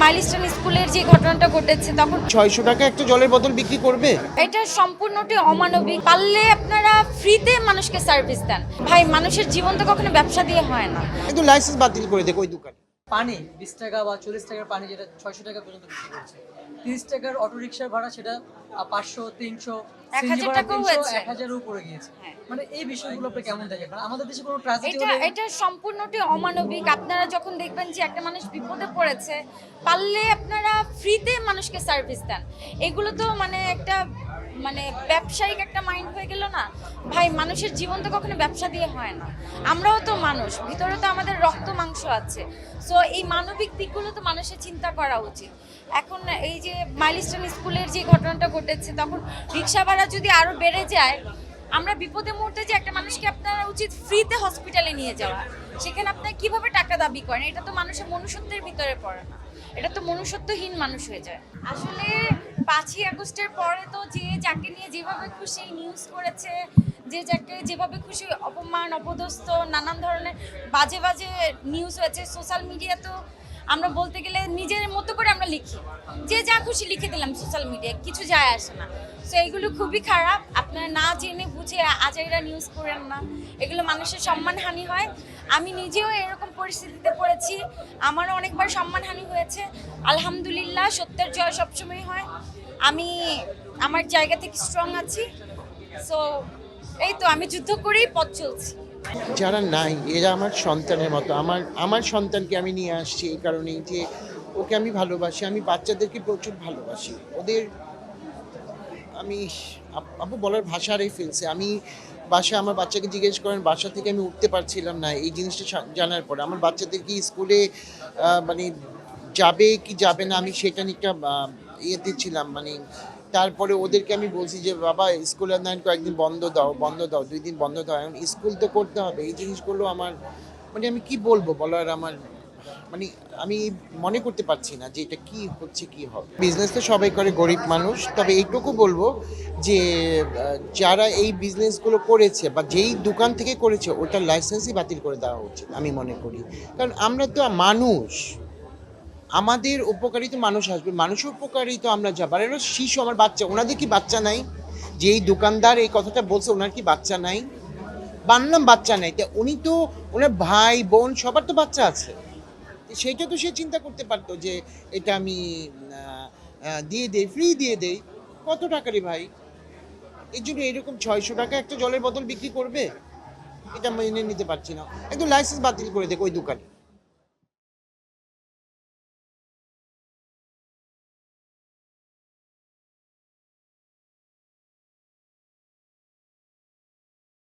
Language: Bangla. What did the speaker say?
মাইলস্টোন স্কুলের যে ঘটনাটা ঘটেছে তখন ৬০০ টাকা একটা জলের বোতল বিক্রি করবে? এটা সম্পূর্ণটি অমানবিক। পারলে আপনারা ফ্রিতে মানুষকে সার্ভিস দেন। ভাই, মানুষের জীবন তো কখনো ব্যবসা দিয়ে হয় না। কিন্তু লাইসেন্স বাতিল করে দেখ ওই দোকানে। পানি 20 টাকা বা 40 টাকার পানি যেটা 600 টাকা পর্যন্ত বিক্রি করছে, 30 টাকার অটো রিক্সার ভাড়া সেটা 500, 300, 1000 টাকাও হয়েছে। 1000 এর উপরে গিয়েছে। হ্যাঁ। মানে এই বিষয়গুলো আপনি কেমন দেখেন? মানে আমাদের দেশে কোনো ট্র্যাজেডি এটা সম্পূর্ণটি অমানবিক। আপনারা যখন দেখবেন যে একটা মানুষ বিপদে পড়েছে, পারলে আপনারা ফ্রিতে মানুষকে সার্ভিস দেন। এগুলো তো মানে একটা ব্যবসায়িক একটা মাইন্ড হয়ে গেল না ভাই। মানুষের জীবন তো কখনো ব্যবসা দিয়ে হয় না। আমরাও তো মানুষ, ভিতরে তো আমাদের রক্ত মাংস আছে। সো এই মানবিক দিকগুলো তো মানুষের চিন্তা করা উচিত। এখন এই যে মাইলস্টোন স্কুলের যে ঘটনাটা ঘটেছে তখন রিক্সা ভাড়া যদি আরো বেড়ে যায়, আমরা বিপদে মুহূর্তে যে একটা মানুষকে আপনারা উচিত ফ্রিতে হসপিটালে নিয়ে যাওয়া, সেখানে আপনারা কিভাবে টাকা দাবি করেন? এটা তো মানুষের মনুষ্যত্বের ভিতরে পড়ে না, এটা তো মনুষ্যত্বহীন মানুষ হয়ে যায়। আসলে 5ই আগস্টের পরে তো যে যাকে নিয়ে যেভাবে খুশি নিউজ করেছে, যে যাকে যেভাবে খুশি অপমান অপদস্থ নানান ধরনের বাজে বাজে নিউজ হয়েছে সোশ্যাল মিডিয়া। তো আমরা বলতে গেলে নিজের মতো করে আমরা লিখি, যে যা খুশি লিখে দিলাম সোশ্যাল মিডিয়ায়, কিছু যায় আসে না। সো এগুলো খুবই খারাপ। আপনারা না জেনে বুঝে আজাইরা নিউজ করেন না, এগুলো মানুষের সম্মানহানি হয়। আমি নিজেও এরকম পরিস্থিতিতে পড়েছি, আমারও অনেকবার সম্মানহানি হয়েছে। আলহামদুলিল্লাহ, সত্যের জয় সবসময় হয়। আমি আমার জায়গা থেকে স্ট্রং আছি। সো এই তো, আমি যুদ্ধ করেই পথ চলছি। যারা নাই এরা আমার সন্তানের মতো। আমার সন্তানকে আমি নিয়ে আসছি এই কারণেই যে ওকে আমি ভালোবাসি। আমি বাচ্চাদেরকে প্রচুর ভালোবাসি। ওদের আমি আপু বলার ভাষা হারিয়ে ফেলছে। আমি আমার বাচ্চাকে জিজ্ঞেস করেন, বাসা থেকে আমি উঠতে পারছিলাম না এই জিনিসটা জানার পরে। আমার বাচ্চাদেরকে স্কুলে মানে যাবে কি যাবে না, আমি সেটা নিয়ে একটা ইয়েতে ছিলাম। তারপরে ওদেরকে আমি বলছি যে বাবা স্কুলের না কয়েকদিন বন্ধ দাও, 2 দিন বন্ধ দাও। এখন স্কুল তো করতে হবে। এই জিনিসগুলো আমার আমি কি বলবো বলার, আমার আমি মনে করতে পারছি না যে এটা কি হচ্ছে কি হবে। বিজনেস তো সবাই করে, গরিব মানুষ। তবে এইটুকু বলবো যে যারা এই বিজনেসগুলো করেছে বা যেই দোকান থেকে করেছে ওটার লাইসেন্সই বাতিল করে দেওয়া উচিত আমি মনে করি। কারণ আমরা তো মানুষ, আমাদের উপকারী তো মানুষ আসবে, মানুষের উপকারী তো আমরা যাবো। আর এরা শিশু, আমার বাচ্চা, ওনাদের কি বাচ্চা নাই? যে এই দোকানদার এই কথাটা বলছে ওনার কি বাচ্চা নাই? বানলাম বাচ্চা নাই, তা উনি তো ওনার ভাই বোন সবার তো বাচ্চা আছে। সেইটা তো সে চিন্তা করতে পারতো যে এটা আমি দিয়ে দেই, ফ্রি দিয়ে দেই। কত টাকারই ভাই? এর জন্য এরকম ৬০০ টাকা একটা জলের বোতল বিক্রি করবে? এটা মেনে নিতে পারছি না। একদম লাইসেন্স বাতিল করে দেখ ওই দোকানে।